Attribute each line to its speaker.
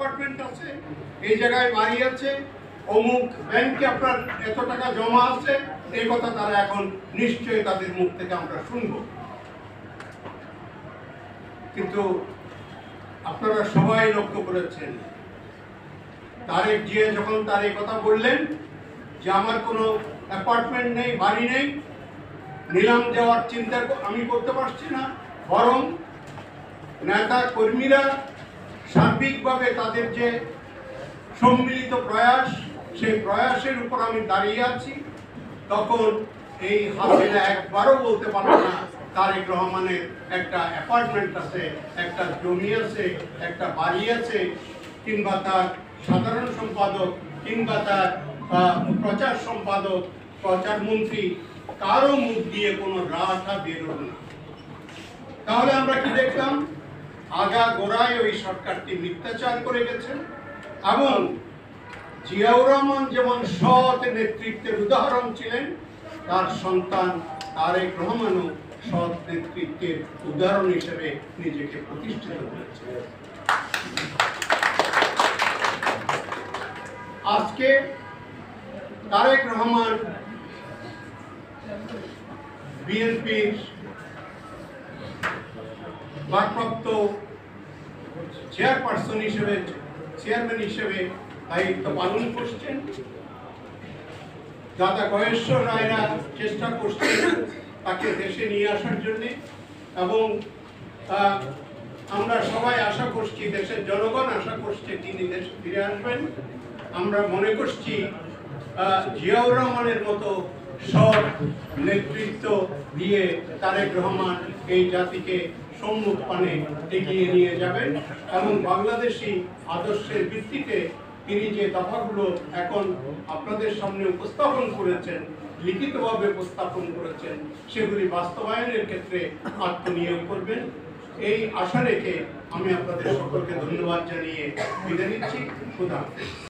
Speaker 1: Apartment আছে, এই জায়গায় বাড়ি আছে, অমুক ব্যাংকে আপনার এত টাকা জমা আছে, এই কথা তারা এখন নিশ্চয়ই তাদের মুখ থেকে আমরা শুনবো। কিন্তু আপনারা সবাই লক্ষ্য করেছেন, তারেক জিয়া যখন তার এই কথা বললেন যে আমার কোনো অ্যাপার্টমেন্ট নেই, বাড়ি নেই, নিলাম দেওয়ার চিন্তা আমি করতে পারছি না, বরং নেতা কর্মীরা সার্বিকভাবে তাদের যে সম্মিলিত প্রয়াস, সেই প্রয়াসের উপর আমি দাঁড়িয়ে আছি, তখন এই হাসিনা একবারও বলতে পারবো না তারেক রহমানের একটা অ্যাপার্টমেন্ট আছে, একটা জমি আছে, একটা বাড়ি আছে, কিংবা তার সাধারণ সম্পাদক, কিংবা তার প্রচার সম্পাদক, প্রচার মন্ত্রী, কারো মুখ দিয়ে কোনো রাখা বেরোল না। তাহলে আমরা কি দেখলাম? আগা গোড়ায় ওই সরকারটি মিথ্যাচার করে গেছেন, এবং জিয়াউর রহমান যেমন সৎ নেতৃত্বের উদাহরণ ছিলেন, তার সন্তান তারেক রহমানও সৎ নেতৃত্বের উদাহরণ হিসেবে নিজেকে প্রতিষ্ঠিত করেছে। আজকে তারেক রহমান বিএনপির ভারপ্রাপ্ত চেয়ারপারসন হিসেবে, চেয়ারম্যান হিসেবে দায়িত্ব পালন করছেন। দাদা গয়েশ্বর রায়রা চেষ্টা করছেন তাকে দেশে নিয়ে আসার জন্য, এবং আমরা সবাই আশা করছি, দেশের জনগণ আশা করছে তিনি দেশে ফিরে আসবেন। আমরা মনে করছি জিয়াউর রহমানের মতো সৎ নেতৃত্ব দিয়ে তারেক রহমান এই জাতিকে সম্মুখ পানে এগিয়ে নিয়ে যাবেন, এবং বাংলাদেশি আদর্শের ভিত্তিতে তিনি যে দফাগুলো এখন আপনাদের সামনে উপস্থাপন করেছেন, লিখিতভাবে উপস্থাপন করেছেন, সেগুলি বাস্তবায়নের ক্ষেত্রে আত্মনিয়োগ করবেন। এই আশা রেখে আমি আপনাদের সকলকে ধন্যবাদ জানিয়ে বিদায় নিচ্ছি। খুদা হাফেজ।